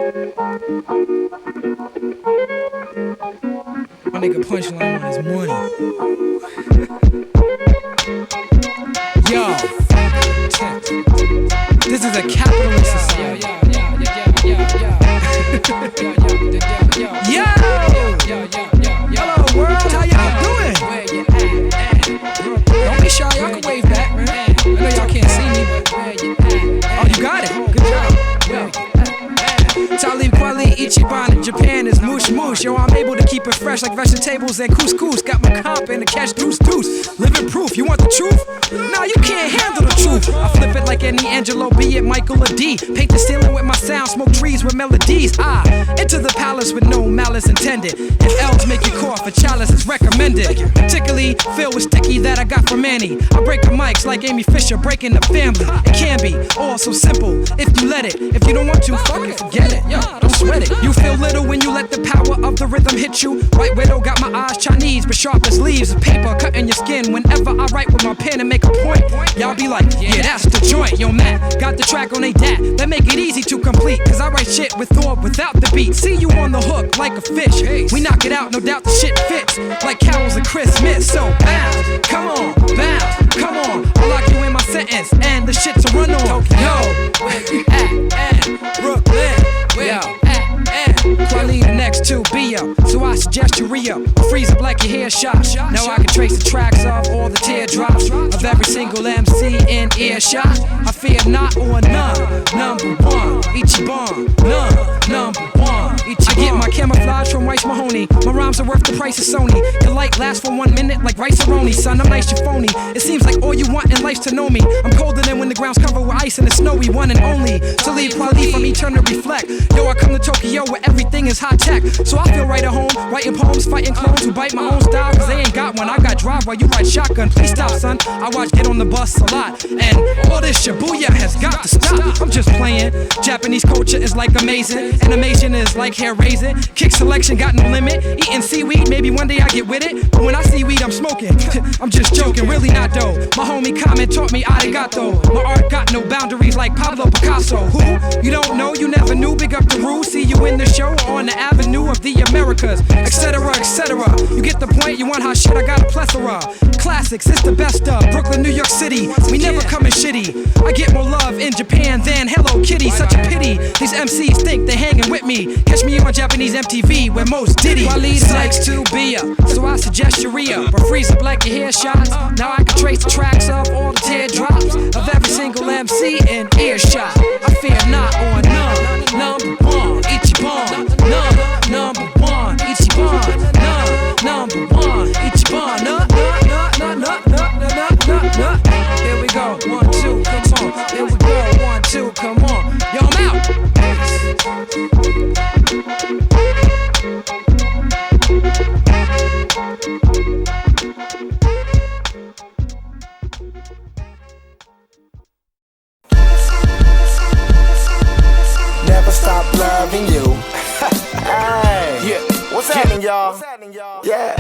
My nigga punchline on his money. Yo, this is a capitalist society. Yo, hello world, how y'all doing? Don't be shy, y'all can wave back, man. I know y'all can't see me, but oh, you got it. Good job. Talib, Kweli, Ichiban in Japan is moosh moosh. Yo, I'm able to keep it fresh like vegetables and couscous. Got my comp and the cash deuce deuce. Living proof, you want the truth? Nah, you can't handle the truth. I flip it like any Angelo, be it Michael or D. Paint the ceiling with my sound, smoke trees with melodies. Enter the palace with no malice intended. If L's make you cough, a chalice is recommended. Particularly filled with sticky that I got from Annie. I break the mics like Amy Fisher breaking the family. It can be all so simple if you let it. If you don't want to, fuck it, forget it. Yo, don't sweat it. You feel little when you let the power of the rhythm hit you. White Widow got my eyes Chinese, but sharp as leaves of paper, cutting your skin. Whenever I write with my pen and make a point, y'all be like, yeah, that's the joint. Yo, Matt, got the track on they dat. That make it easy to complete, cause I write shit with or without the beat. See you on the hook like a fish. We knock it out, no doubt the shit fits like carols and Christmas. So bounce, come on, bounce, come on. I'll lock you in my sentence and the shit to run on. Yo, where you at? Brooklyn. Yo, Kweli the next to be up, so I suggest you re-up. Freeze up like your hair shot. Now I can trace the tracks of all the teardrops of every single MC in earshot. I fear not or none. Number one, Ichiban. None. Number one, Ichiban. I get my camouflage from Weiss Mahoney. My rhymes are worth the price of Sony. Your light lasts for 1 minute like rice-a-roni. Son, I'm nice, you phony. It seems like all you want in life's to know me. I'm colder than when the ground's covered with ice and it's snowy. One and only to leave Kweli from eternal reflect. Yo, I come to Tokyo where everything is high tech. So I feel right at home, writing poems, fighting clones who bite my own style, cause they ain't got one. I got drive while you ride shotgun. Please stop, son. I watch Get on the Bus a lot, and all this Shibuya has got to stop. I'm just playing. Japanese culture is like amazing. Animation is like hair raising. Kick selection got no limit. Eating seaweed, maybe one day I get with it. But when I see weed, I'm smoking. I'm just joking, really not though. My homie Common taught me arigato. My art got no boundaries like Pablo Picasso. Who? You don't know, you never knew. Big up the rule. See you in the show or on the avenue of the Americas, etc., etc. You get the point, you want hot shit, I got a plethora. Classics, it's the best of Brooklyn, New York City. We never coming shitty. I get more love in Japan than Hello Kitty. Such a pity, these MCs think they hanging with me. Catch me on Japanese MTV where most Diddy likes to be up, so I suggest you re-up or freeze up like your hair shots. Now I can trace the tracks of all the teardrops of every single MC in earshot. I fear not or none. Number one, Ichiban. Number one, Ichiban. Number one, Ichiban. Here we go, 1, 2, come on. Here we go, 1, 2, come on. Yo, I'm out. Never stop loving you. Hey, yeah. What's happening, y'all? Yeah.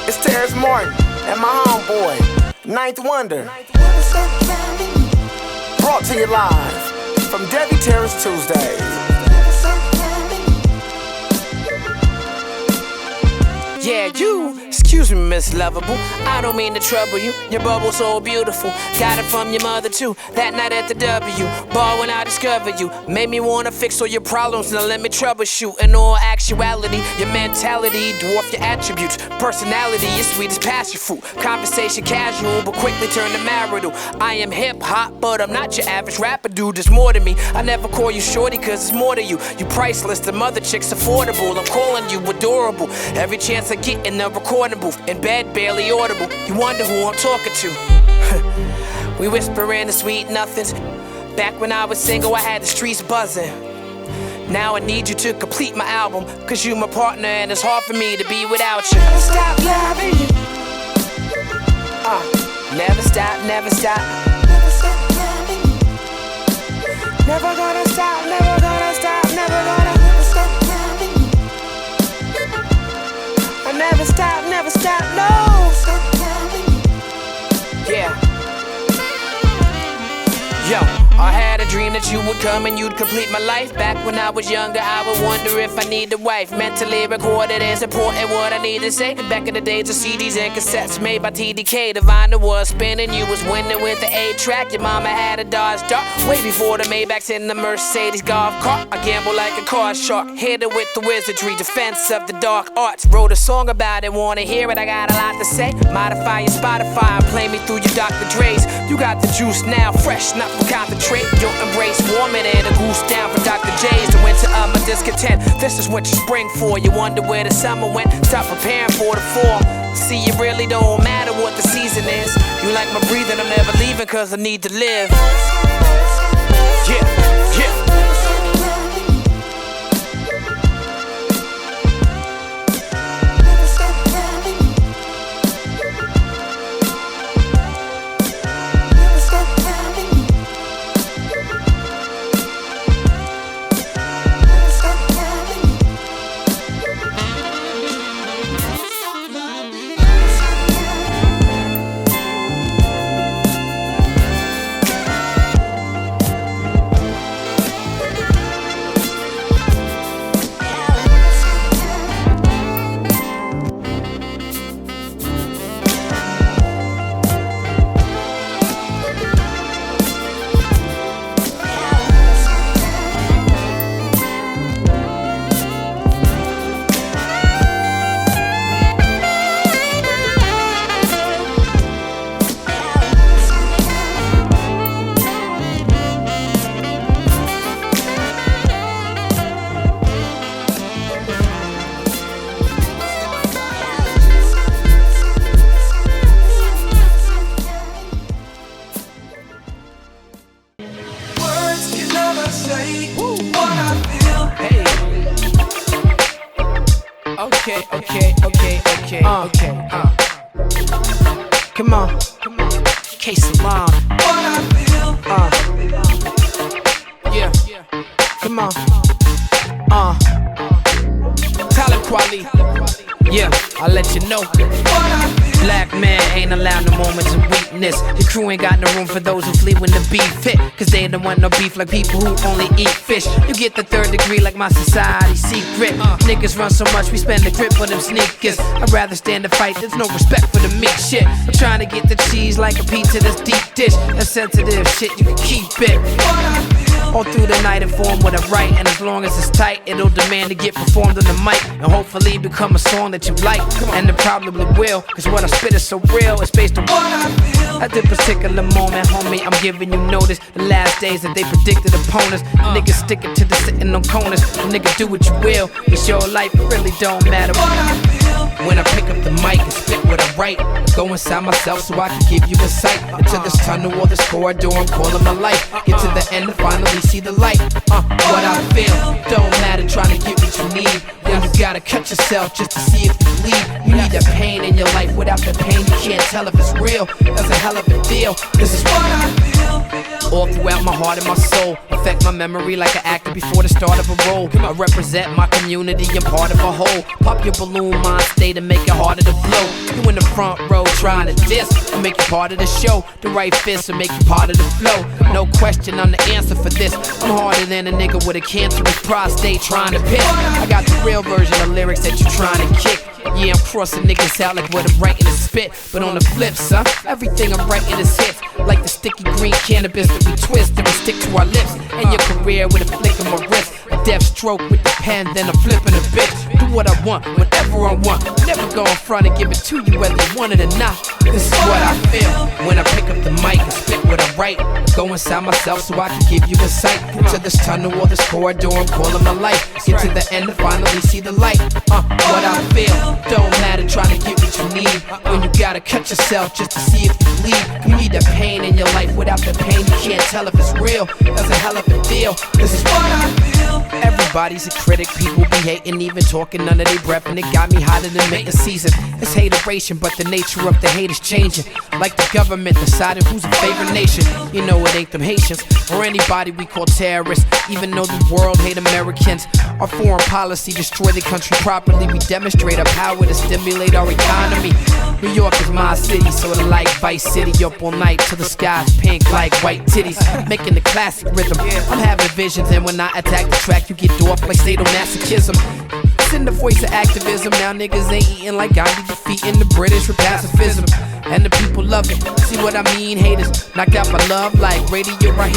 It's Terrace Martin and my homeboy, Ninth Wonder. Brought to you live from Debbie Terrace Tuesdays. Yeah, you. Excuse me, Miss Lovable. I don't mean to trouble you. Your bubble's so beautiful. Got it from your mother too. That night at the W. Bar when I discovered you. Made me wanna fix all your problems. Now let me troubleshoot. In all actuality, your mentality dwarf your attributes. Personality is sweet as passion fruit. Conversation casual, but quickly turn to marital. I am hip hop, but I'm not your average rapper, dude. There's more to me. I never call you shorty, cause it's more to you. You priceless, the mother chick's affordable. I'm calling you adorable. Every chance I get in the recording booth, in bed, barely audible. You wonder who I'm talking to. We whispering the sweet nothings. Back when I was single, I had the streets buzzing. Now I need you to complete my album, cause you my partner and it's hard for me to be without you. Never stop loving you. Never stop, never stop. Never stop loving you. Never gonna stop, never gonna stop, never gonna stop loving you. I never stop, no. Stop loving you. Yeah. Yo, I had a dream that you would come and you'd complete my life. Back when I was younger, I would wonder if I need a wife. Mentally recorded and supporting what I need to say. Back in the days of CDs and cassettes made by TDK, the vinyl was spinning, you was winning with the 8-track. Your mama had a Dodge Dart, way before the Maybachs in the Mercedes golf cart. I gamble like a card shark, hit it with the wizardry, defense of the dark arts. Wrote a song about it, wanna hear it, I got a lot to say. Modify your Spotify and play me through your Dr. Dre's. You got the juice now, fresh, not from concentrate. Your embrace warming and a goose down for Dr. J's. The winter of my discontent, this is winter spring for you. Wonder where the summer went, stop preparing for the fall. See, it really don't matter what the season is. You like my breathing, I'm never leaving cause I need to live. Yeah, yeah. Okay. Come on. K-Salam. Yeah. Come on. Talib, Kweli. Yeah, I'll let you know. Black man ain't allowed no moments of weakness. Your crew ain't got no room for those who flee when the beef hit. Cause they don't want no beef like people who only eat fish. You get the 3rd degree like my society's secret. Niggas run so much we spend the grip on them sneakers. I'd rather stand and fight, there's no respect for the meat shit. I'm trying to get the cheese like a pizza that's deep dish. That's sensitive shit, you can keep it. All through the night inform what I write. And as long as it's tight, it'll demand to get performed on the mic. And hopefully become a song that you like. And it probably will, cause what I spit is so real. It's based on what I feel. At this particular moment, homie, I'm giving you notice. The last days that they predicted opponents. Niggas sticking to the sitting on corners. Nigga, do what you will. It's your life, it really don't matter what I feel. When I pick up the mic and spit what I write, I go inside myself so I can give you insight into this tunnel or this corridor I'm calling my life. Get to the end and finally see the light. What I feel don't matter, trying to get what you need. When you gotta cut yourself just to see if you bleed. You need that pain in your life. Without the pain you can't tell if it's real. That's a hell of a deal. This is what I feel. All throughout my heart and my soul. Affect my memory like an actor before the start of a role. I represent my community, I'm part of a whole. Pop your balloon mind state and make it harder to blow. You in the front row trying to diss and make you part of the show. The right fist and make you part of the flow. No question, I'm the answer for this. I'm harder than a nigga with a cancerous prostate trying to piss. I got the real version of lyrics that you trying to kick. Yeah, I'm crossing niggas out like what I'm writing is spit. But on the flip, son, everything I'm writing is hits. Like the sticky green cannabis that we twist and we stick to our lips. And your career with a flick of my wrist. A death stroke with the pen, then I'm flipping a bitch. Do what I want, whenever I want. Never go in front and give it to you whether you want it or not. This is what I feel when I pick up the mic and spit what I write. Go inside myself so I can give you insight into this tunnel or this corridor I'm calling my life. Get to the end and finally see the light. What I feel don't matter, trying to get what you need. When you gotta cut yourself just to see if you bleed. You need that pain in your life. Without the pain you can't tell if it's real. That's a hell of a deal. This is what I feel. Every Everybody's a critic, people be hating, even talking under their breath, and it got me hotter than mating season. It's hateration, but the nature of the hate is changing. Like the government decided who's a favorite nation. You know it ain't them Haitians, or anybody we call terrorists. Even though the world hate Americans, our foreign policy destroy the country properly. We demonstrate our power to stimulate our economy. New York is my city, sorta like Vice City. Up all night till the sky's pink like white titties, making the classic rhythm. I'm having visions, and when I attack the track, you get dwarfed like sadomasochism. It's in the voice of activism. Now niggas ain't eating like Gandhi defeating the British with pacifism. And the people love it. See what I mean? Haters knocked out my love like Radio Raheem.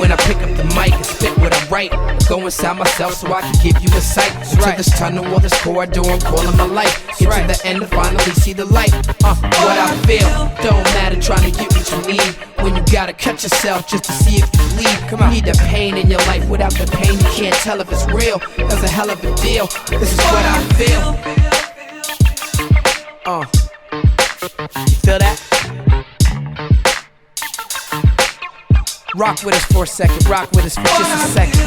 When I pick up the mic and spit what I write, I go inside myself so I can give you a sight. To this tunnel or this corridor, I'm calling my life. Get to the end to finally see the light. What I feel don't matter, trying to get what you need. When you gotta cut yourself just to see if you bleed. Come on, you need the pain in your life. Without the pain, you can't tell if it's real. That's a hell of a deal. This is what I feel. You feel that? Rock with us for a second, rock with us for just a second.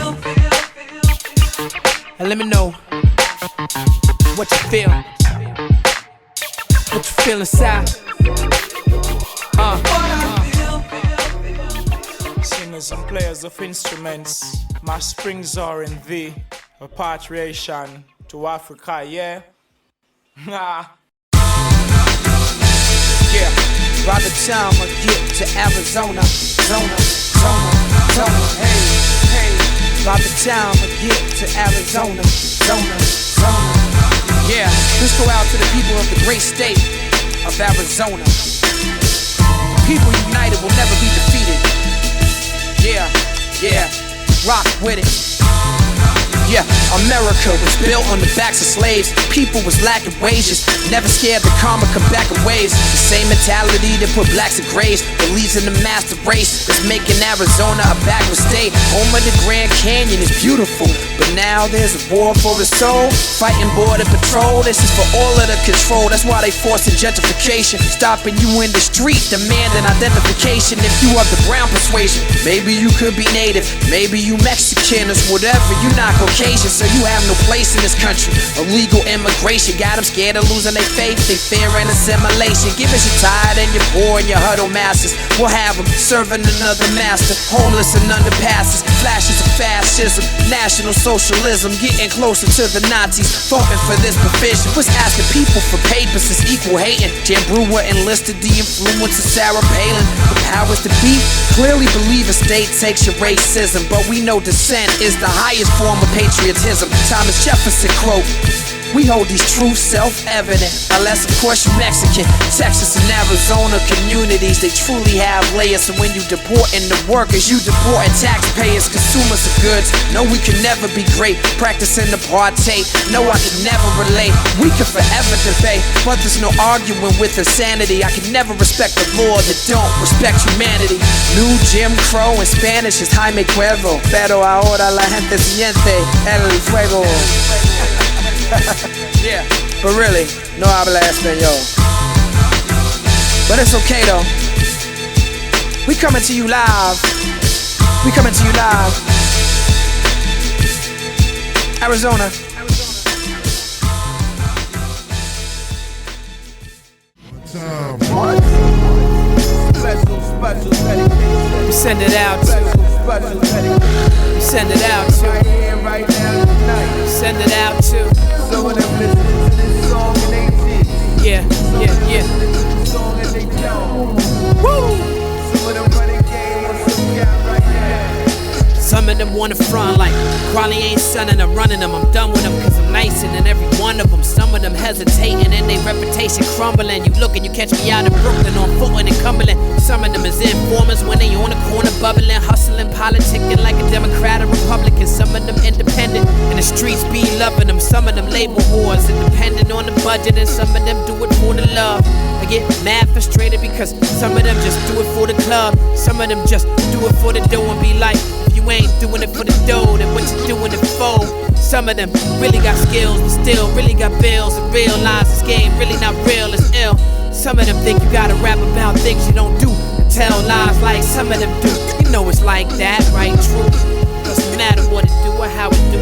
And let me know what you feel. What you feel inside. Singers and players of instruments, my springs are in thee. Repatriation to Africa, yeah? Yeah, by the time I get to Arizona, hey. By the time I get to Arizona, yeah, let's go out to the people of the great state of Arizona. People united will never be defeated. Yeah, rock with it. Yeah, America was built on the backs of slaves. People was lacking wages, never scared the karma come back in waves. The same mentality that put blacks in graves believes in the master race that's making Arizona a backward state. Home of the Grand Canyon is beautiful, but now there's a war for the soul. Fighting border patrol, this is for all of the control. That's why they forcing gentrification, stopping you in the street, demanding identification. If you are the brown persuasion, maybe you could be native, maybe you Mexican or whatever. You not Caucasian, so you have no place in this country. Illegal immigration got them scared of losing their faith. They fearing assimilation. Give us your tired and your poor and your huddle masters. We'll have them serving another master. Homeless and underpasses. Flashes of fascism, national socialism, getting closer to the Nazis. Voting for this provision was asking people for papers is equal hating. G.U.R.U enlisted the influence of Sarah Palin. The powers to be clearly believe a state takes your racism, but we know dissent is the highest form of patriotism. Thomas Jefferson quote: we hold these truths self-evident, unless of course you're Mexican. Texas and Arizona communities, they truly have layers. And when you deporting the workers, you deporting taxpayers, consumers of goods. No, we can never be great, practicing apartheid. No, I can never relate. We can forever debate, but there's no arguing with insanity. I can never respect the law that don't respect humanity. New Jim Crow in Spanish is Jaime Cuervo, pero ahora la gente siente el fuego. Yeah, but really, no habla español. But it's okay though. We coming to you live. Arizona. What? Special dedication. We send it out. Special dedication. We send it out to. Right here, right now, tonight. Send it out to. Some of them listen to this song and they did. Yeah. This song and they don't. Woo! Some of them running game on some guy right now. Some of them wanna front like Kweli ain't sonning, I'm running them. I'm done with them cause I'm nicer than every one of them. Some of them hesitating and their reputation crumbling. You look and you catch me out in Brooklyn on Fulton and Cumberland. Some of them is informers when they on the corner bubbling, hustling, politicking like a Democrat or Republican. Some of them independent and the streets be loving them. Some of them label whores and depending on the budget, and some of them do it for the love. I get mad frustrated because some of them just do it for the club. Some of them just do it for the dough and be like, if you ain't doing it for the dough, then what you doing it for? Some of them really got skills, but still really got bills and realize this game really not real, it's ill. Some of them think you gotta rap about things you don't do and tell lies like some of them do. You know it's like that, right? True. Doesn't matter what it do or how it do.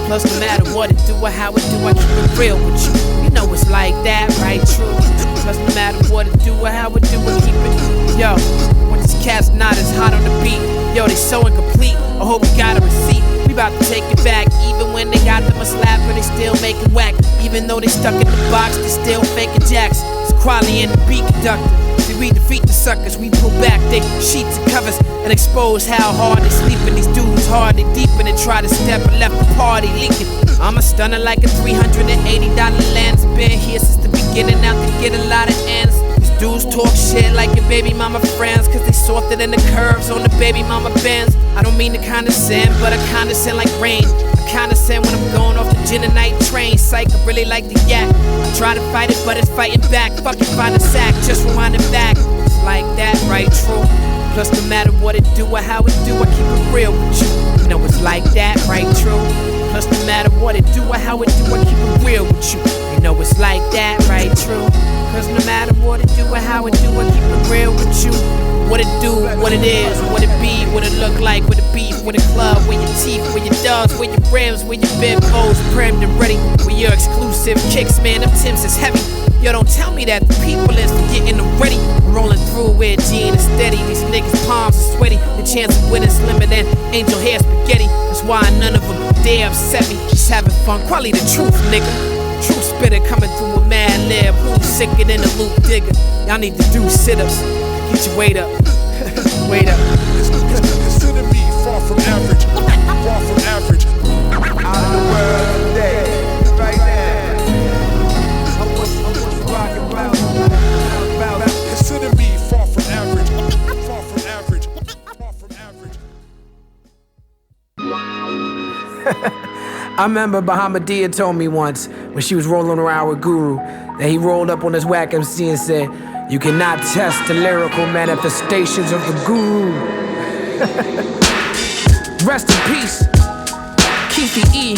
Plus, no matter what it do or how it do, I keep it real with you. You know it's like that, right? True. Plus, no matter what it do or how it do, I keep it. Yo, when these cats not as hot on the beat, yo, they so incomplete. I hope you got a receipt. We about to take it back. Even when they got them a slapper, they still making whack. Even though they stuck in the box, they still faking jacks. It's Kweli and the beat conductor. See, we defeat the suckers, we pull back they sheets and covers and expose how hard they sleeping. These dudes hard, they deepen and try to step and left the party leaking. I'm a stunner like a $380 lens. Been here since the beginning, out to get a lot of ends. These dudes talk shit like your baby mama friends, cause they softer than the curves on the baby mama bends. I don't mean to condescend, but I condescend like rain. I condescend when I'm going off the gin and night train. Psych, I really like the yak. I try to fight it, but it's fighting back. Fucking find a sack, just rewind it back. It's like that, right? True. Plus, no matter what it do or how it do, I keep it real with you. You know it's like that, right? True. Plus, no matter what it do or how it do, I keep it real with you. You know it's like that, right? True. Cause no matter what it do or how it do, I keep it real with you. What it do, what it is, what it be, what it look like, what it beef, what it club, where your teeth, where your dogs, where your rims, where your bib O's primed and ready, where your exclusive kicks, man, them Timbs is heavy. Yo, don't tell me that the people is getting them ready. Rolling through where Gene is steady. These niggas' palms are sweaty. The chance of winning slimmer than angel hair spaghetti. That's why none of them dare upset me. Just having fun, Kweli the truth, nigga. True spitter coming through a mad lib. Who's sicker than a loop digger? Y'all need to do sit-ups. Get your weight up. Wait up. Consider me far from average. Far from average. Out of the world today, right now. Consider me far from average. Far from average. Far from average. I remember Bahamadia told me once when she was rolling around with G.U.R.U. that he rolled up on his whack MC and said, "You cannot test the lyrical manifestations of the G.U.R.U." Rest in peace, Keithy E.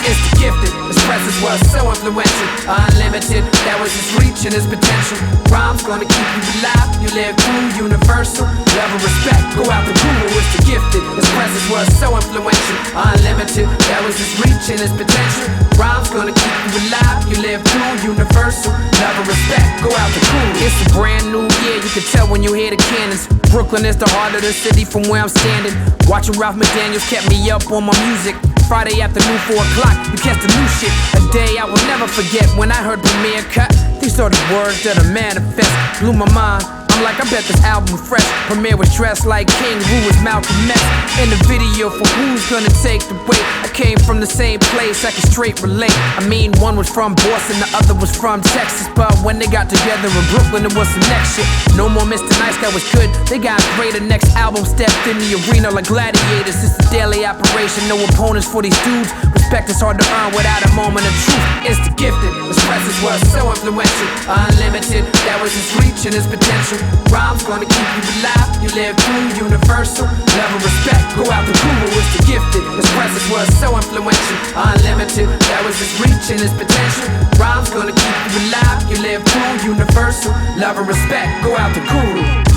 It's the gifted, his presence was so influential. Unlimited, that was his reach and his potential. Rhymes gonna keep you alive, you live through universal. Love and respect, go out the G.U.R.U. It's the gifted, his presence was so influential. Unlimited, that was his reach and his potential. Rhymes gonna keep you alive, you live through universal. Love and respect, go out the G.U.R.U. It's a brand new year, you can tell when you hear the cannons. Brooklyn is the heart of the city from where I'm standing. Watching Ralph McDaniels kept me up on my music. Friday afternoon, 4 o'clock, you catch the new shit. A day I will never forget when I heard Premier cut. These are the words that are manifest. Blew my mind. I'm like, I bet this album fresh. Premier was dressed like King, Wu was Malcolm X. In the video for Who's Gonna Take the Weight. I came from the same place, I can straight relate. I mean, one was from Boston, the other was from Texas. But when they got together in Brooklyn, it was some next shit. No more Mr. Nice Guy was good, they got greater. Next album stepped in the arena like gladiators. It's a daily operation, no opponents for these dudes. Respect is hard to earn without a moment of truth. It's the gifted, his presence was so influential. Unlimited, that was his reach and his potential. Rhymes gonna keep you alive, you live through universal. Love and respect, go out the G.U.R.U. It's the gifted, his presence was so influential. Unlimited, that was his reach and his potential. Rhymes gonna keep you alive, you live through universal. Love and respect, go out the G.U.R.U.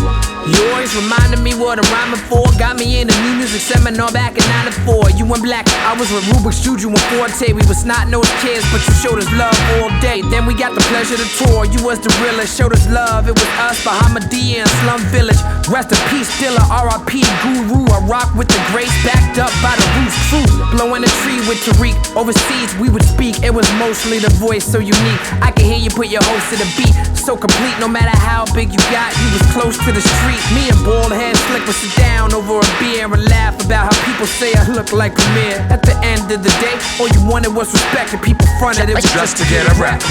You always reminded me what I'm rhyming for. Got me in a new music seminar back in '94. You went black, I was with Rubik's, Juju and Forte. We was not-nosed kids, but you showed us love all day. Then we got the pleasure to tour. You was the realest, showed us love. It was us, Bahamadia and Slum Village. Rest in peace, Dilla, R.I.P. G.U.R.U. I rock with the grace, backed up by the roots. True, blowing a tree with Tariq. Overseas, we would speak. It was mostly the voice so unique. I could hear you put your host to the beat. So complete, no matter how big you got, you was close to the street. Me and bald head slick would sit down over a beer and laugh about how people say I look like Premier. At the end of the day, all you wanted was respect, and people fronted it was just to get a rap.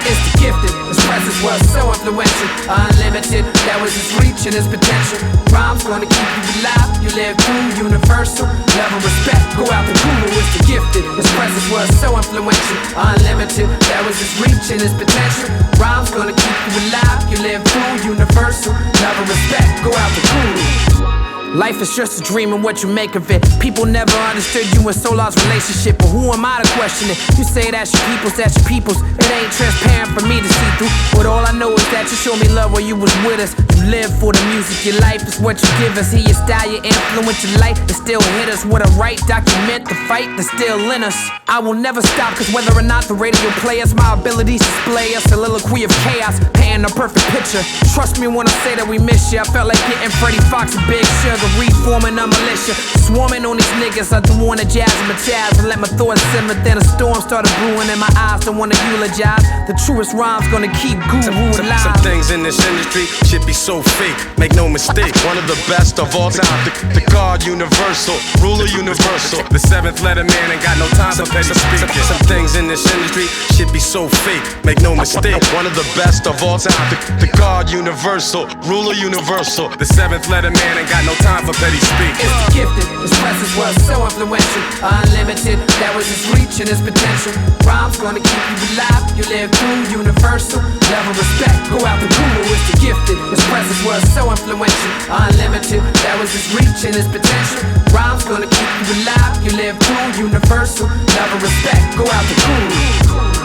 It's the gifted, his presence was so influential. Unlimited, that was his reach and his potential. Rhymes gonna keep you alive, you live through universal. Love and respect, go out the G.U.R.U. It's the gifted, his presence was so influential. Unlimited, that was his reach and his potential. Rhymes gonna keep you alive, you live through universal. Love and respect, go out the G.U.R.U. Life is just a dream and what you make of it. People never understood you and Solar's relationship, but who am I to question it? You say that's your people's, that's your people's. It ain't transparent for me to see through, but all I know is that you showed me love when you was with us. You live for the music, your life is what you give us. Hear your style, your influence, your light, it still hit us. What a right, document the fight that's still in us. I will never stop, cause whether or not the radio play us, my abilities display us. Soliloquy of chaos, painting a perfect picture. Trust me when I say that we miss you. I felt like getting Freddie Fox and Big Sugar, reforming a militia, swarming on these niggas. I don't wanna jazz and metaz and let my thoughts simmer. Then a storm started brewing in my eyes. Don't wanna eulogize. The truest rhymes gonna keep Guru alive. Some things in this industry should be so fake. Make no mistake, one of the best of all time. The God universal, ruler universal. The seventh letter man ain't got no time for petty speaking. Some things in this industry should be so fake. Make no mistake, one of the best of all time. The God universal, ruler universal. The seventh letter man ain't got no time for petty speaking. It's the gifted, his presence was so influential. Unlimited, that was his reach and his potential. Rhymes gonna keep you alive, you live through universal. Love and respect, go out the guru. It's the gifted, his presence was so influential. Unlimited, that was his reach and his potential. Rhymes gonna keep you alive, you live through universal. Love and respect, go out the guru.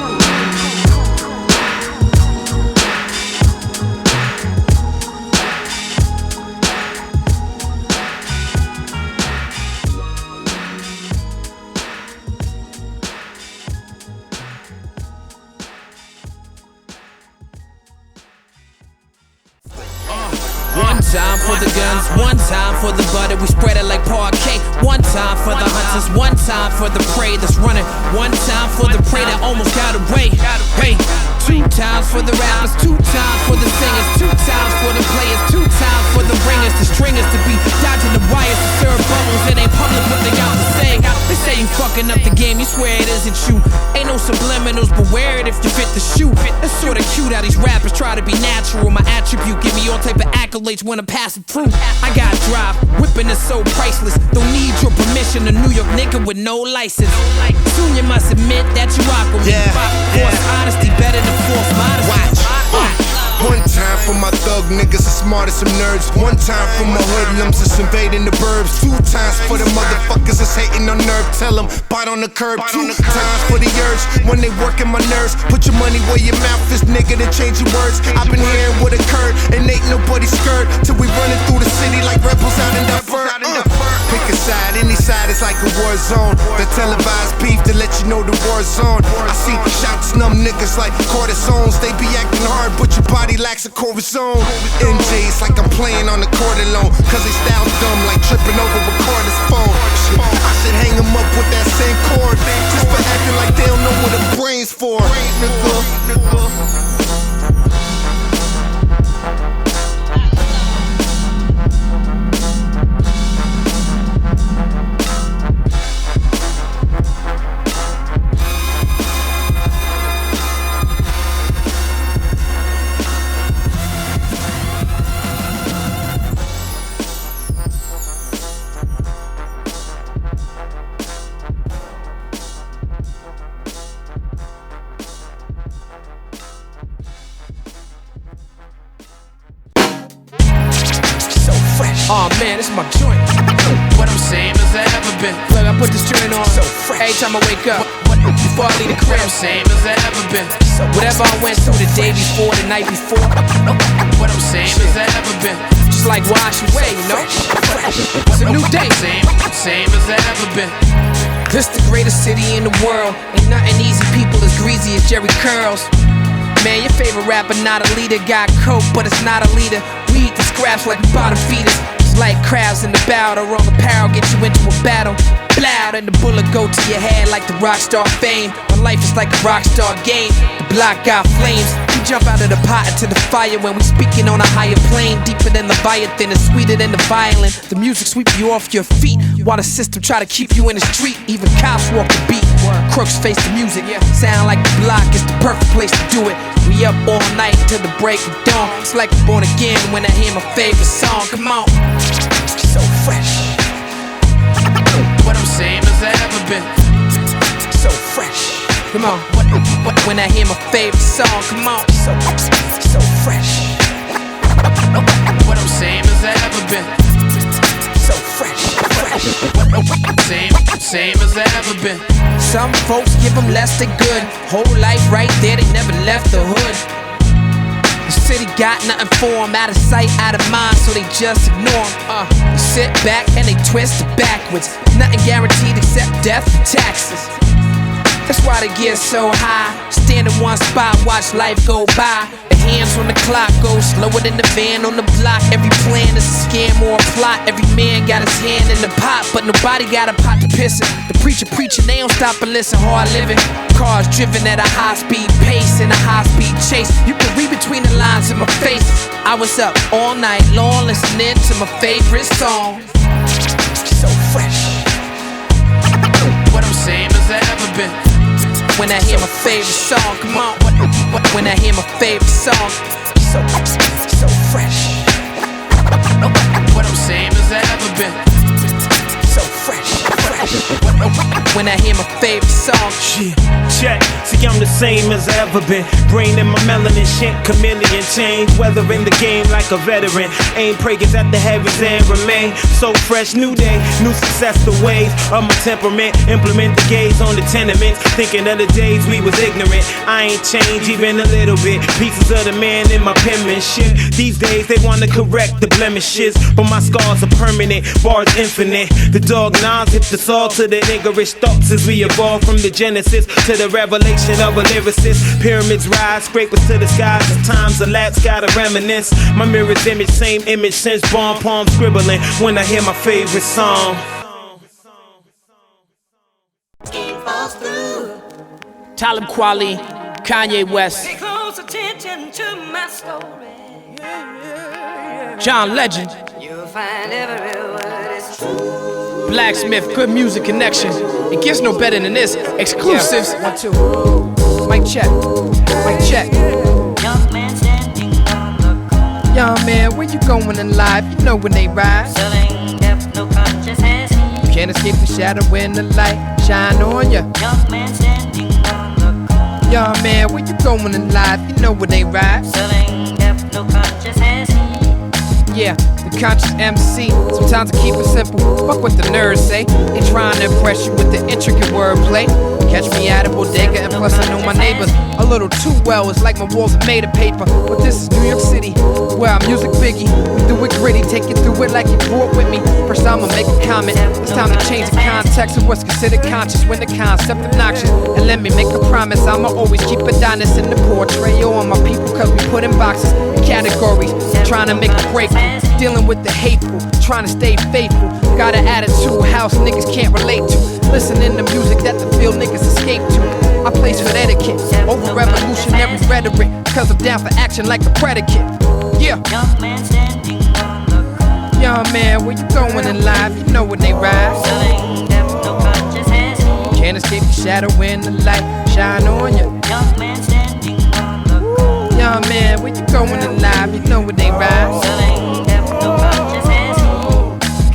One time for the guns, one time for the butter, we spread it like parquet. One time for the hunters, one time for the prey that's running. One time for the prey that almost got away. Hey, two times for the rappers, two times for the singers, two times for the players, two times for the ringers, the stringers to be dodging the wires to serve bubbles. It ain't public what they got to say. They say you fucking up the game, you swear it isn't you. Ain't no subliminals, but wear it if you fit the shoe. It's sorta cute how these rappers try to be natural. My attribute give me all type of accolades when I'm passing through. I got drive, whipping is so priceless. Don't need your permission, a New York nigga with no license. Soon you must admit that you rock with me. Force honesty better than force modesty. Watch. One time for my thug niggas as smart as some nerds. One time for my hoodlums that's invading the burbs. Two times for the motherfuckers that's hating on nerve. Tell them, bite on the curb. Two times for the urge when they working my nerves. Put your money where your mouth is, nigga, to change your words. I've been hearing what occurred and ain't nobody scared. Till we running through the city like rebels out in Darfur. Pick a side, any side is like a war zone. The televised beef to let you know the war's on. I see shots, numb niggas like cortisones. They be acting hard, but your body lacks a cortisone. MJ's like I'm playing on the court alone. Cause they style dumb like tripping over a cordless phone. I should hang them up with that same cord. Just for acting like they don't know what a brain's for. Oh man, this is my joint. What I'm same as I ever been. Look, I put this joint on so fresh. Every time I wake up, before I leave the crib, same as I ever been. So whatever I went through the day before, the night before, what I'm same as I ever been. Just like wash away, you know. It's a new day, same as I ever been. This the greatest city in the world. Ain't nothing easy, people as greasy as Jerry Curls. Man, your favorite rapper not a leader. Got coke, but it's not a leader. We eat the scraps like bottom feeders. It's like crabs in the bow. The wrong apparel get you into a battle. Bloud and the bullet go to your head like the rock star fame. My life is like a rock star game. The block got flames. We jump out of the pot into the fire when we speaking on a higher plane. Deeper than Leviathan and sweeter than the violin. The music sweep you off your feet while the system try to keep you in the street. Even cops walk the beat. Crooks face the music. Sound like the block is the perfect place to do it. We up all night till the break of dawn. It's like I'm born again when I hear my favorite song. Come on, so fresh. What I'm same as I ever been. So fresh. Come on, when I hear my favorite song. Come on, so fresh. What I'm same as I ever been. Same as I ever been. Some folks give them less than good. Whole life right there, they never left the hood. The city got nothing for them, out of sight, out of mind, so they just ignore them. They sit back and they twist it backwards. Nothing guaranteed except death and taxes. That's why they get so high. Stand in one spot, watch life go by. The hands on the clock go slower than the van on the block. Every plan is a scam or a plot. Every man got his hand in the pot, but nobody got a pot to piss in. The preacher preaching, they don't stop and listen. Hard living, cars driven at a high speed pace in a high speed chase. You can read between the lines in my face. I was up all night long listening to my favorite song. So fresh. What I'm saying as I ever been. When I hear my favorite song, come on. When I hear my favorite song, so fresh. What I'm saying as I ever been. So fresh. When I hear my favorite song, check. See, I'm the same as I ever been. Brain in my melanin, shit, chameleon change. Weather in the game like a veteran. Aim praise at the heavens and remain so fresh. New day, new success, the ways of my temperament. Implement the gaze on the tenements. Thinking of the days we was ignorant. I ain't changed even a little bit. Pieces of the man in my penmanship. These days they wanna correct the blemishes, but my scars are permanent. Bars infinite. The dog nods if the all to the niggerish thoughts as we evolve from the genesis to the revelation of a lyricist. Pyramids rise, scrapers to the skies as times elapse, gotta reminisce. My mirror's image, same image since born, palm scribbling when I hear my favorite song. Talib, Kweli, Kanye West, Pay close attention to my story. John Legend, You'll find every word is true. Blacksmith, good music connection. It gets no better than this. Exclusives. Yeah. 1, 2. Mic check. Mic check. Young man standing on the corner. Young man, where you going in life? You know when they ride. Selling deaf, no conscience has he. You can't escape the shadow when the light shine on ya. Young man standing on the corner. Young man, where you going in life? You know when they ride. Selling deaf, no conscience has he. Yeah, the conscious MC. Sometimes I keep it simple. Fuck what the nerds say. They trying to impress you with the intricate wordplay. Catch me at a bodega, and plus I know my neighbors a little too well. It's like my walls are made of paper. But this is New York City, where I'm music biggie. We do it gritty, take you through it like you grew up with me. First I'ma make a comment. It's time to change the context of what's considered conscious when the concept obnoxious. And let me make a promise, I'ma always keep Adonis in the portrayal on my people, cause we put in boxes and categories. Trying to make a breakthrough, dealing with the hateful, trying to stay faithful. Got an attitude house niggas can't relate to. Listening to music that the field niggas escape to. I place for etiquette over revolutionary rhetoric, cause I'm down for action like a predicate. Yeah. Young man standing on the corner. Young man, where you going in life? You know when they ride. Selling deaf, no conscience has he. Can't escape the shadow when the light shine on ya. Young man standing on the corner. Young man, where you going in life? You know when they ride. Selling deaf, no conscience has he.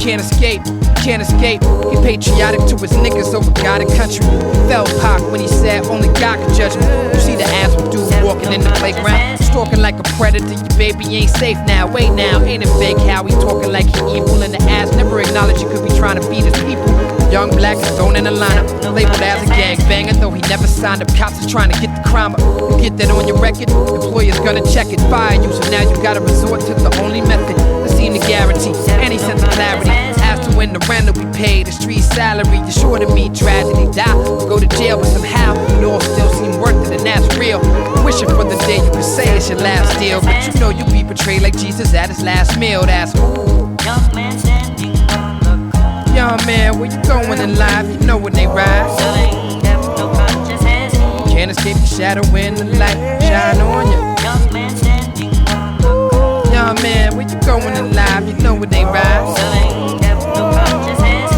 Can't escape, can't escape. He patriotic to his niggas over God and country. Fell Pac when he said only God can judge me. You see the ass with dude walking in the playground, stalking like a predator. Your baby ain't safe now. Wait now, ain't it fake how he talking like he evil in the ass? Never acknowledge he could be trying to beat his people. Young black is thrown in a lineup, labeled as a gangbanger, though he never signed up. Cops is trying to get the crime up. You get that on your record, employer's gonna check it. Fire you, so now you gotta resort to the only method that seem to guarantee any sense of clarity as to when the rent will be paid. The street salary, you're sure to meet tragedy, die or go to jail, but somehow it all still seem worth it, and that's real. Wishing for the day you can say it's your last deal, but you know you'll be betrayed like Jesus at his last meal. That's Young man standing on the corner. young man, where you going in life? You know when they ride. Selling deaf, no conscience has he. Can't escape the shadow when the light shine on you. Young man standing on the corner. Young man, where you going in life? You know when they ride. Selling deaf, no conscience has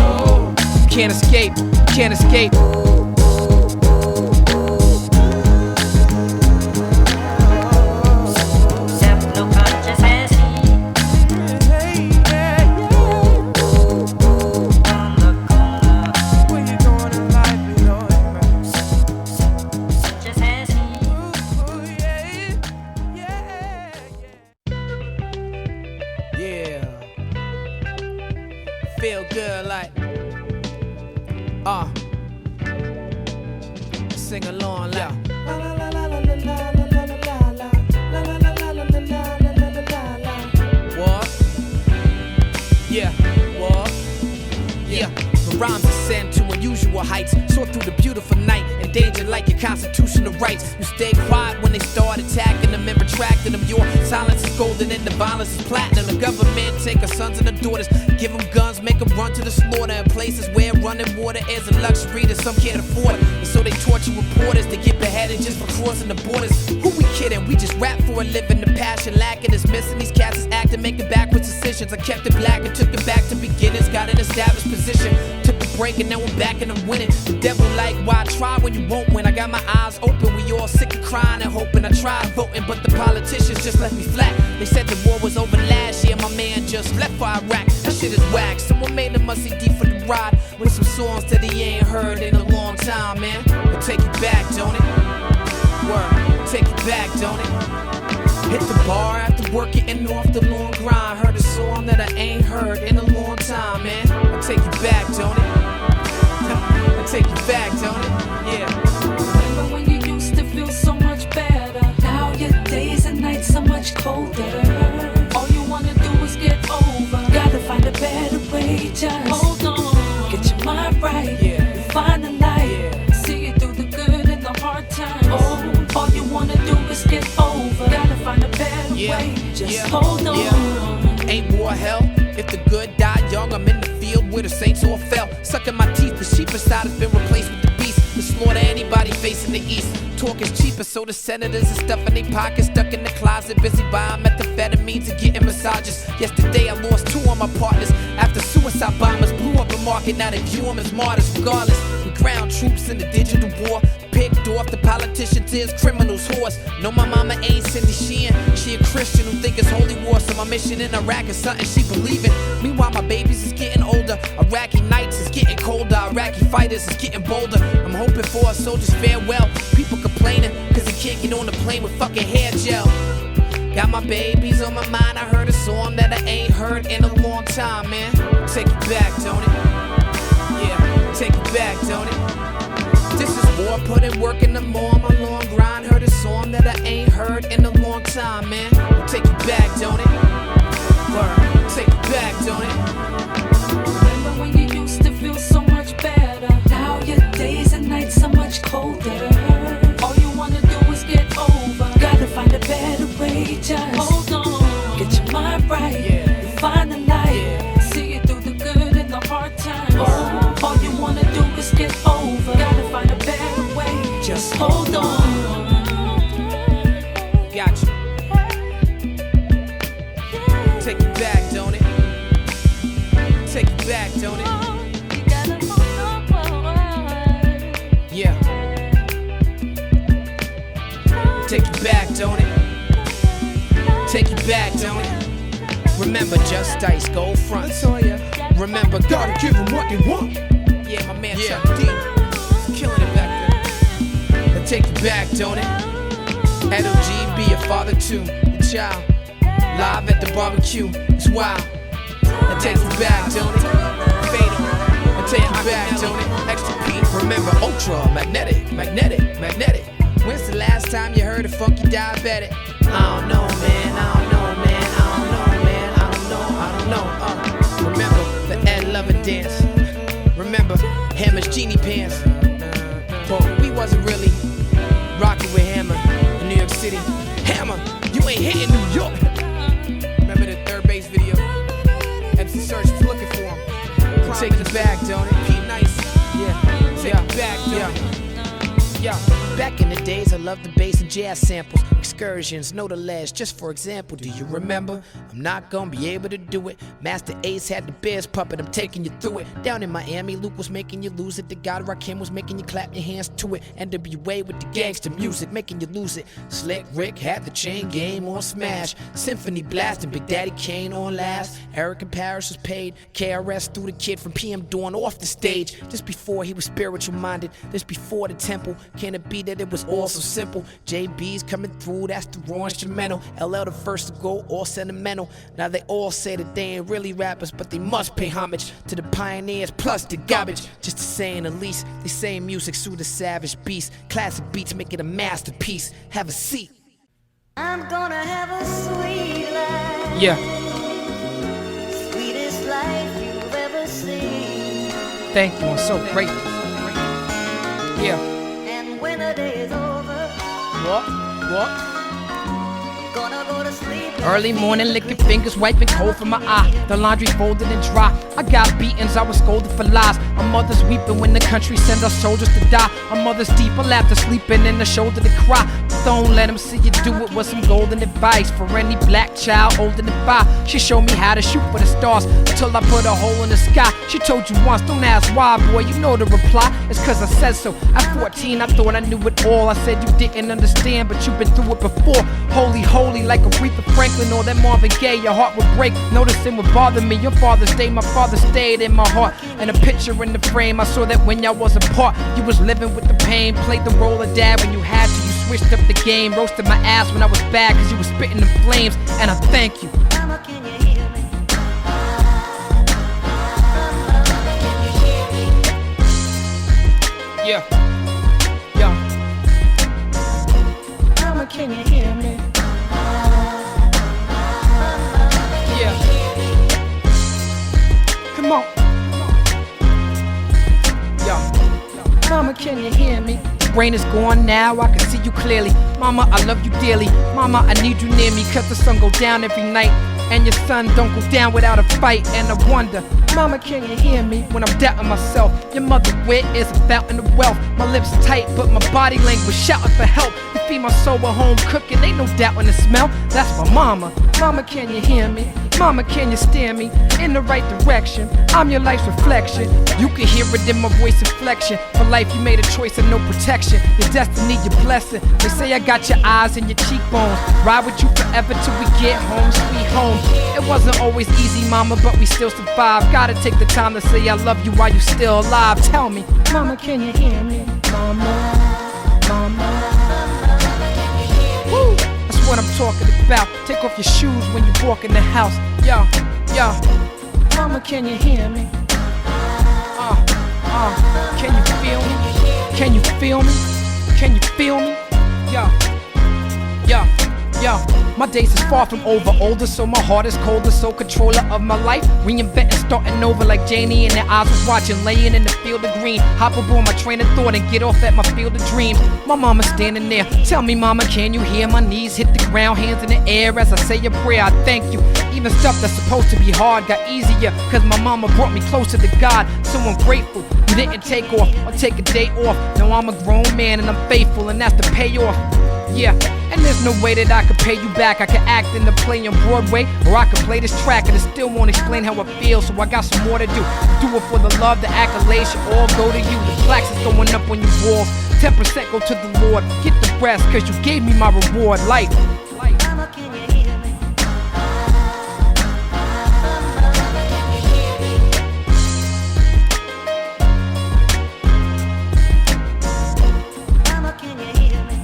he. Can't escape, can't escape. Deaf, no conscience has he. On the corner. Where you going in life? You know when they ride. Just has he. Yeah. Feel good like saw through the beautiful night, endangered like your constitutional rights. You stay quiet when they start attacking them and retracting them. Your silence is golden and the violence is platinum. The government take our sons and our daughters, give them guns, make them run to the slaughter. In places where running water is a luxury that some can't afford. And so they torture reporters to get beheaded just for crossing the borders. Who we kidding? We just rap for a living. The passion lacking is missing. These cats is acting, making backwards decisions. I kept it black and took it back to beginnings. Got an established position. Took a break and now I'm back and I'm winning. The devil like, why try when you won't win? I got my eyes open. We all sick of crying and hoping. I tried voting, but the politicians just left me flat. They said the war was over last year. My man just left for Iraq. That shit is whack. Someone made him a CD for the ride with some songs that he ain't heard in a long time, man. But take it back, don't it? Word, take it back, don't it? Hit the bar after work, getting off the long grind. Heard a song that I ain't heard in a long time, man. I take it back, don't it? I take it back, don't it? Yeah. Remember when you used to feel so much better? Now your days and nights are much colder. All you wanna do is get over. Gotta find a better way, just hold on. Get your mind right, find the light. See it through the good and the hard times. All you wanna do is get over. Gotta find a better way, just hold on. Ain't war hell? If the good die young, I'm in the field where the saints all fell. Sucking my teeth, the sheep inside has been replaced with the beast. To slaughter anybody facing the east. Talk is cheaper, so the senators and stuff in their pockets, stuck in the closet, busy buying methamphetamines and getting massages. Yesterday I lost 2 of my partners after suicide bombers blew up the market. Now they view them as martyrs regardless. We ground troops in the digital war, picked off the politicians, his criminals, horse. No, my mama ain't Cindy Sheehan. She a Christian who think it's holy war, so my mission in Iraq is something she believe in. Meanwhile, my babies is getting older. Iraqi nights is getting colder. Iraqi fighters is getting bolder. I'm hoping for a soldier's farewell. People complaining cause they can't get on the plane with fucking hair gel. Got my babies on my mind. I heard a song that I ain't heard in a long time, man. Take it back, don't it? Yeah, take it back, don't it? This is war, put in work in the more. My long grind, heard a song that I ain't heard in a long time, man. Take it back, don't it? Word, take it back, don't it? Remember when you used to feel so much better? Now your days and nights are much colder. All you wanna do is get over. Gotta find a better way, just hold on. Get your mind right, find the light. See it through the good and the hard times. All you wanna do is get over. Gotta find a better way, just hold on. Gotcha. Take it back, don't it? Take it back, don't it? Yeah. Take it back, don't it? Take it back, don't it? Remember, just dice, gold fronts. Remember, gotta give them what they want. Yeah, my man Chuck D is killing it back there. But take it back, don't it? LG be a father too, a child. Live at the barbecue, it's wild. Now take it back, don't it? Fatal. Now take it back, don't it? Extra P. Remember, ultra, magnetic. When's the last time you heard a funky diabetic? I don't know, man. Remember the Ed Lover dance. Remember Hammer's Genie Pants. But we wasn't really rocking with Hammer in New York City. Hammer, you ain't hitting New York. Remember the third base video? MC Search was looking for him. Take it back, don't it? Pete Nice. Yeah. Take it back, yeah. Back in the days, I loved the bass and jazz samples. Excursions, know the last, just for example. Do you remember? I'm not gonna be able to do it. Master Ace had the Bears puppet, I'm taking you through it. Down in Miami, Luke was making you lose it. The God Rakim was making you clap your hands to it. NWA with the gangster music, making you lose it. Slick Rick had the chain game on Smash. Symphony blasting, Big Daddy Kane on last. Eric and Paris was paid. KRS threw the kid from PM Dawn off the stage. Just before he was spiritual minded, just before the temple. Can it be that it was all so simple? JB's coming through, that's the raw instrumental. LL the first to go, all sentimental. Now they all say that they ain't really rappers, but they must pay homage to the pioneers plus the garbage. Just to say in the least, they say music through the savage beast. Classic beats make it a masterpiece. Have a seat. I'm gonna have a sweet life. Yeah. Sweetest life you've ever seen. Thank you, I'm so grateful. Yeah. And when the day is over, What? gonna go to sleep. Early morning, licking fingers, wiping cold from my eye. The laundry folded and dry. I got beatings, I was scolded for lies. Our mothers weeping when the country send our soldiers to die. Our mothers deeper laughter, sleeping in the shoulder to cry. Don't let them see you do it with some golden advice. For any black child older than 5, she showed me how to shoot for the stars until I put a hole in the sky. She told you once, don't ask why, boy, you know the reply. It's cause I said so. At 14, I thought I knew it all. I said you didn't understand, but you've been through it before. Holy, like Aretha Franklin or that Marvin Gaye, your heart would break. Noticing would bother me. Your father stayed, my father stayed in my heart. And a picture in the frame, I saw that when y'all was apart, you was living with the pain. Played the role of dad when you had to. You switched up the game, roasted my ass when I was bad, cause you was spitting the flames. And I thank you. Mama, can you hear me? Yeah. Mama, can you hear me? Yeah. Come on. Yeah. Mama, can you hear me? Rain is gone now, I can see you clearly. Mama, I love you dearly. Mama, I need you near me, cause the sun go down every night. And your son don't go down without a fight. And I wonder, Mama, can you hear me when I'm doubting myself? Your mother wit is a fountain of wealth. My lips tight, but my body language shouting for help. You feed my soul with home cooking, ain't no doubt in the smell. That's my mama. Mama, can you hear me? Mama, can you steer me in the right direction? I'm your life's reflection. You can hear it in my voice inflection. For life, you made a choice of no protection. Your destiny, your blessing. They say I got your eyes and your cheekbones. Ride with you forever till we get home, sweet home. It wasn't always easy, mama, but we still survived. Gotta take the time to say I love you while you still alive. Tell me, mama, can you hear me? Mama. Woo! That's what I'm talking about. Take off your shoes when you walk in the house. Yo. Mama, can you hear me? Can you feel me? Can you feel me? Can you feel me? Yo. My days is far from over. Older, so my heart is colder. So controller of my life, reinventing, starting over like Janie and their eyes was watching. Laying in the field of green, hop aboard my train of thought and get off at my field of dreams. My mama standing there. Tell me, mama, can you hear? My knees hit the ground, hands in the air as I say a prayer. I thank you. Even stuff that's supposed to be hard got easier, cause my mama brought me closer to God. So I'm grateful you didn't take off or take a day off. Now I'm a grown man and I'm faithful, and that's the payoff. Yeah, and there's no way that I could pay you back. I could act in the play on Broadway, or I could play this track and it still won't explain how I feel. So I got some more to do. Do it for the love, the accolades should all go to you. The plaques is going up on your walls. 10% go to the Lord. Get the rest, cause you gave me my reward. Life. Mama, can you hear me? Mama, can you hear me?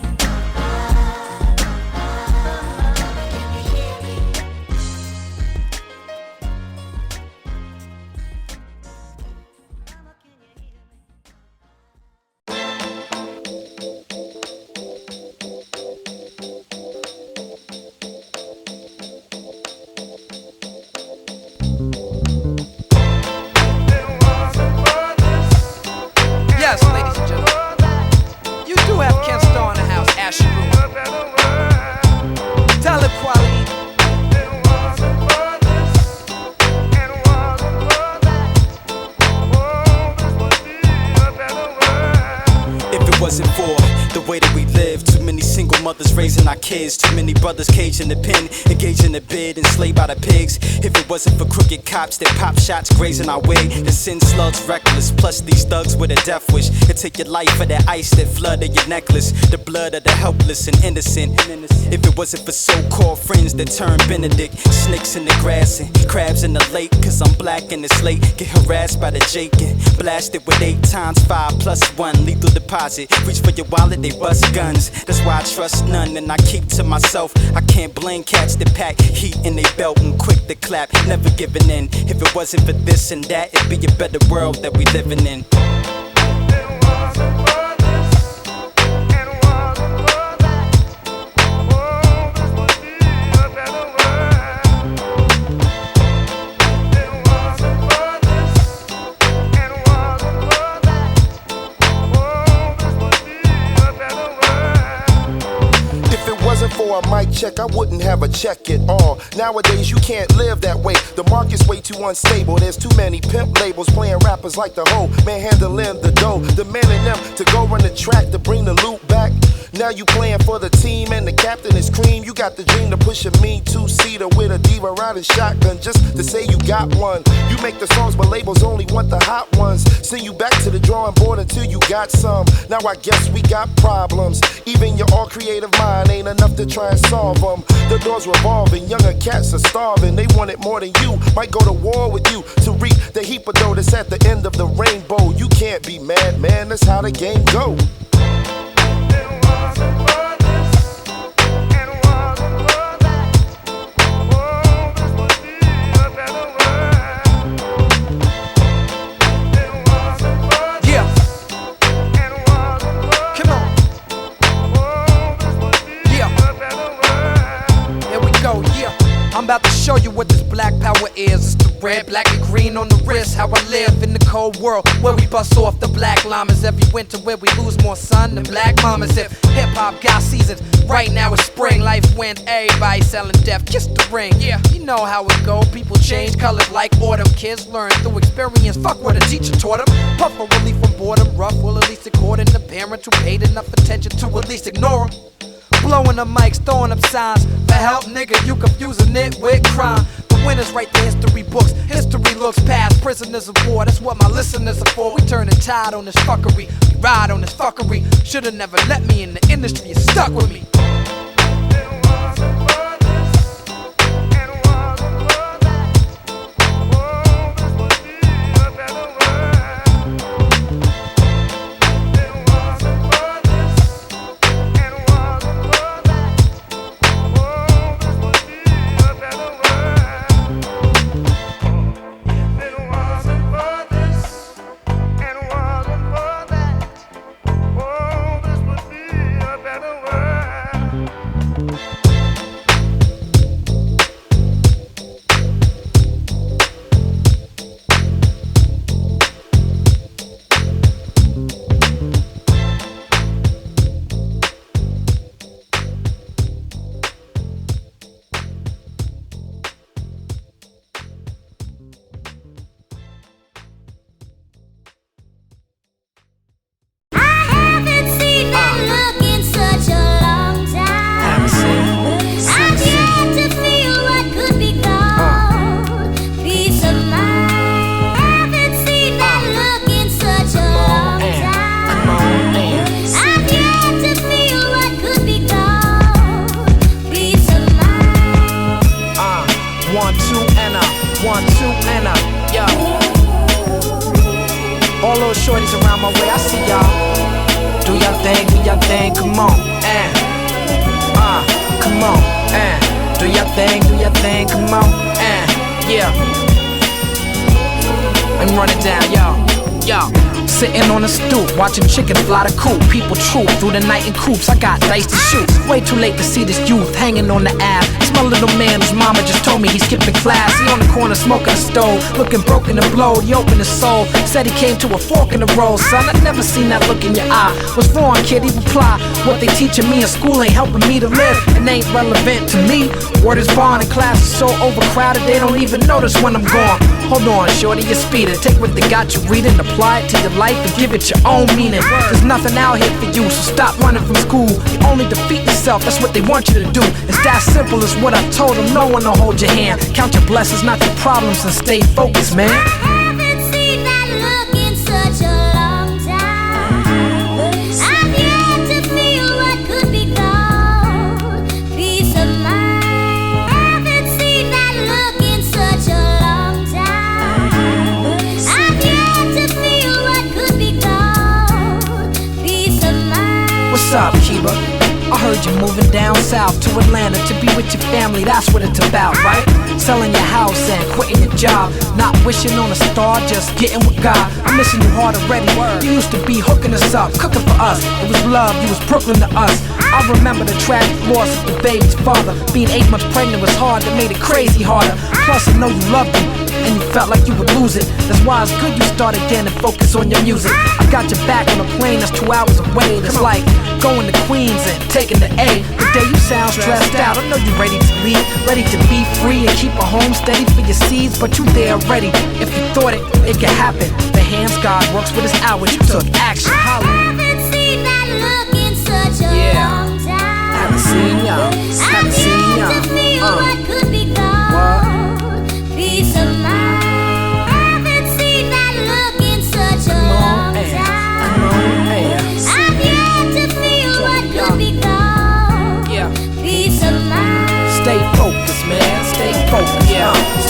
Yes, ladies and gentlemen, you do have Kenn Starr in the house, Asheru. Talib, Kweli. If it wasn't for the way that we live, too many single mothers raising our kids, too many brothers caged in the pen, engaged in the bid, enslaved by the pigs. If it wasn't for crooked cops that pop shots grazing our way, the sin slugs reckless, plus these thugs with a death wish. It take your life for that ice that flooded your necklace, the blood of the helpless and innocent. If it wasn't for so-called friends that turned Benedict, snakes in the grass and crabs in the lake, cause I'm black and it's late, get harassed by the Jake and blasted with 8 times 5 plus 1 lethal deposit. Reach for your wallet, they bust guns. That's why I trust none and I keep to myself. I can't blame cats that pack heat in they belt and quick to clap, never giving in. If it wasn't for this and that, it'd be a better world that we living in. looking for a mic check, I wouldn't have a check at all. Nowadays, you can't live that way. The market's way too unstable. There's too many pimp labels playing rappers like the hoe. Man handling the dough, demanding them to go run the track to bring the loot back. Now you playing for the team and the captain is cream. You got the dream to push a mean two-seater with a diva riding shotgun just to say you got one. You make the songs but labels only want the hot ones. Send you back to the drawing board until you got some. Now I guess we got problems. Even your all creative mind ain't enough to try and solve them. The door's revolving, younger cats are starving. They want it more than you, might go to war with you to reap the heap of dough that's at the end of the rainbow. You can't be mad, man, that's how the game go. I'm about to show you what this black power is. It's the red, black, and green on the wrist. How I live in the cold world where we bust off the black llamas every winter, where we lose more sun than black mamas. If hip-hop got seasons, right now it's spring. Life went, everybody selling death, kiss the ring. Yeah, you know how it go. People change colors like autumn. Kids learn through experience. Fuck what a teacher taught them. Puff for relief from boredom. Rough will at least according to parents who paid enough attention to at least ignore them. Blowing the mics, throwing up signs for help, nigga, you confusing it with crime. The winners write the history books. History looks past prisoners of war. That's what my listeners are for. We turn the tide on this fuckery. We ride on this fuckery. Should've never let me in the industry. You stuck with me. Watching chicken fly the coop, people troop through the night in coops. I got dice to shoot. Way too late to see this youth hanging on the app. It's my little man whose mama just told me he's skipping class. He on the corner smoking a stove, looking broken and blowed. He opened his soul, said he came to a fork in the road. Son, I never seen that look in your eye. What's wrong, kid? He reply, what they teaching me in school ain't helping me to live. It ain't relevant to me. Word is born and class is so overcrowded they don't even notice when I'm gone. Hold on, shorty, you're speeding. Take what they got you reading, apply it to your life and give it your own meaning. There's nothing out here for you, so stop running from school. You only defeat yourself, that's what they want you to do. It's that simple as what I told them. No one will hold your hand. Count your blessings, not your problems, and stay focused, man. What's up, Kiba? I heard you moving down south to Atlanta to be with your family, that's what it's about, right? Selling your house and quitting your job, not wishing on a star, just getting with God. I'm missing you hard already. You used to be hooking us up, cooking for us. It was love, you was Brooklyn to us. I remember the tragic loss of the baby's father. Being 8 months pregnant was hard, that made it crazy harder. Plus I know you loved him, and you felt like you would lose it. That's why it's good you start again and focus on your music. I got your back on a plane that's 2 hours away. It's like going to Queens and taking the A. The day you sound stressed out, I know you're ready to leave, ready to be free and keep a home steady for your seeds, but you there already. If you thought it could happen. The hands God works with his hours. You took action. I haven't seen that look in such a long time. Haven't seen y'all. Haven't seen y'all. To feel what could be called peace of mind. Haven't seen that look in such a long time. I've yet to feel what could be called peace of mind. Stay focused, man. Stay focused.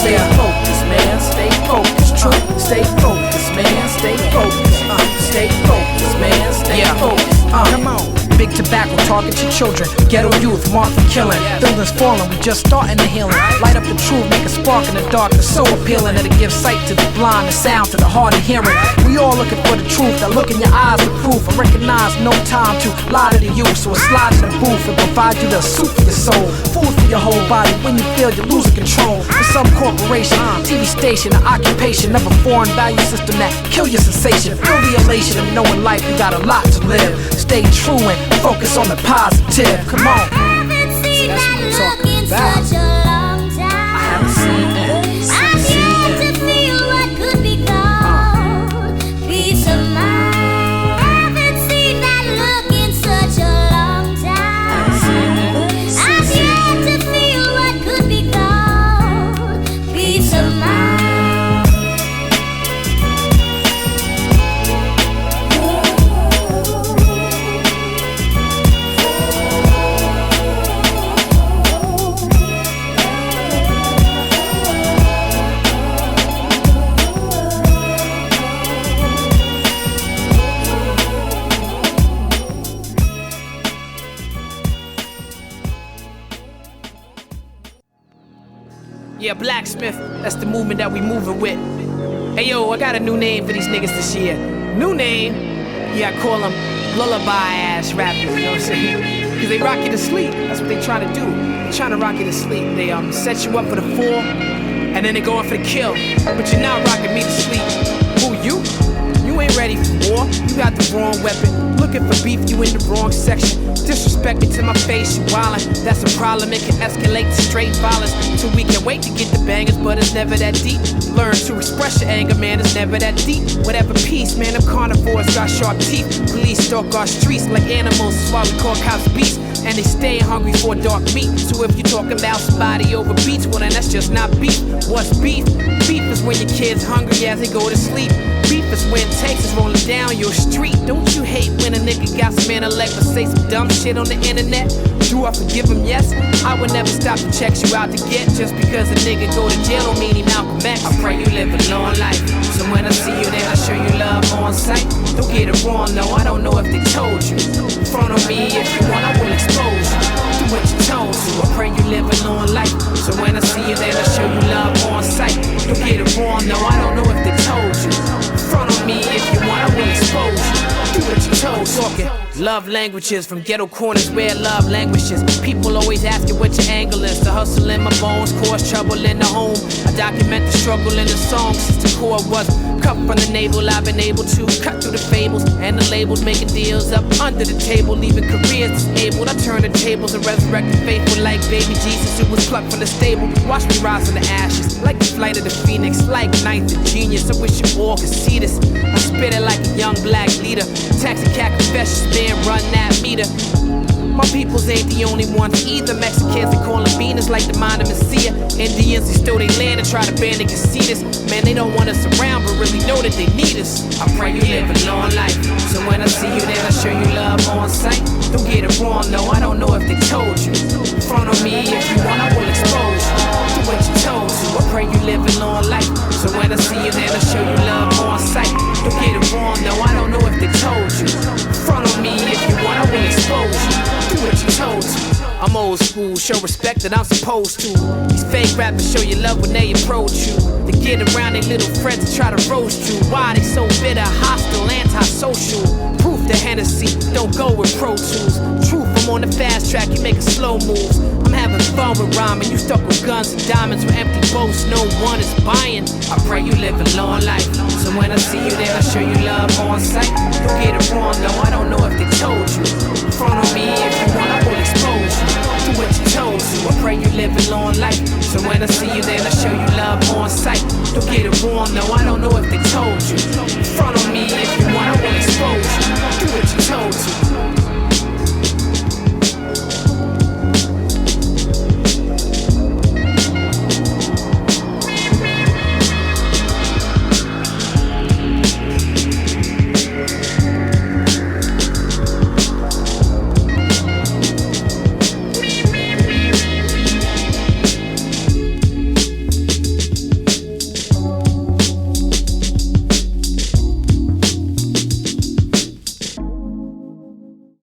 Stay focused, man. Stay focused. True. Stay focused, man. Stay focused. Stay focused, man. Stay focused. Come on. Big tobacco, target your children. Ghetto youth, marked for killing. Buildings falling, we just starting the healing. Light up the truth, make a spark in the dark. That's so appealing that it gives sight to the blind, the sound to the hard of hearing. We all looking for the truth. That look in your eyes, the proof. I recognize no time to lie to the youth. So I slide in the booth and provide you the soup for your soul, food for your whole body. When you feel you're losing control, for some corporation, TV station, or occupation of a foreign value system that kill your sensation. Feel the elation of knowing life. You got a lot to live. Stay true and focus on the positive. Come on. I haven't seen that look in such a long time. I haven't seen it. I've yet to feel what could be called peace of mind. I haven't seen that look in such a long time. I've yet to feel what could be called peace of mind. Yeah, blacksmith, that's the movement that we moving with. Hey yo, I got a new name for these niggas this year. New name? Yeah, I call them lullaby ass rappers, you know what I'm saying? Cause they rock you to sleep, that's what they trying to do. They trying to rock you to sleep. They set you up for the fall, and then they going for the kill. But you're not rocking me to sleep. Who, you? You ain't ready for war, you got the wrong weapon. Looking for beef, you in the wrong section. Disrespect me to my face, you wildin'. That's a problem, it can escalate to straight violence. So we can wait to get the bangers, but it's never that deep. Learn to express your anger, man, it's never that deep. Whatever peace, man, them carnivores got sharp teeth. Police stalk our streets like animals, that's why we call cops beasts. And they stay hungry for dark meat. So if you're talking about somebody over beats, well then that's just not beef. What's beef? Beef is when your kids hungry as they go to sleep. Beef is when tanks is rolling down your street. Don't you hate when a nigga got some intellect but say some dumb shit on the internet? Do I forgive him? Yes. I would never stop to check you out to get. Just because a nigga go to jail don't mean he Malcolm X. I pray you live a long life, so when I see you then I show you love on sight. Don't get it wrong, no, I don't know if they told you. Front on me if you want, I will expose you. Do what you told to. I pray you live a long life, so when I see you then I show you love on sight. Don't get it wrong, no, I don't know if they told you. Front on me if you want, I will expose you. Do what you told. Talking love languages from ghetto corners where love languishes. People always asking what your angle is. The hustle in my bones cause trouble in the home. I document the struggle in the song since the core was cut from the navel. I've been able to cut through the fables and the labels, making deals up under the table, leaving careers disabled. I turn the tables and resurrect the faithful like baby Jesus who was plucked from the stable. Watch me rise from the ashes like the flight of the phoenix, like ninth of genius. I wish you all could see this. I spit it like a young black leader. Taxi cat confessions, man, run that meter. My peoples ain't the only ones either. Mexicans, they call them beaners like the Mana Messia. Indians, they stole their land and try to ban the casitas. Man, they don't want us around, but really know that they need us. I pray you live a long life, so when I see you then I show you love on sight. Don't get it wrong, no, I don't know if they told you. Front on me if you want, I will expose you. Do what you told to. I pray you live a long life, so when I see you then I show you love on sight. Don't get it wrong, no, I don't know if they told you. Front on me if you want, I will expose you. Do what you told to. I'm old school, show respect that I'm supposed to. These fake rappers show you love when they approach you. They get around their little friends and try to roast you. Why they so bitter, hostile, antisocial? Proof the Hennessy don't go with Pro Tools. Truth, I'm on the fast track, you making slow moves. I'm having fun with rhyming. You stuck with guns and diamonds with empty boats, no one is buying. I pray you live a long life, so when I see you then I show you love on sight. Don't get it wrong though, I don't know if they told you. In front of me if you want, I will expose you to what you told you. I pray you live a long life, so when I see you then I show you love on sight. Don't get it wrong though, I don't know if they told you. In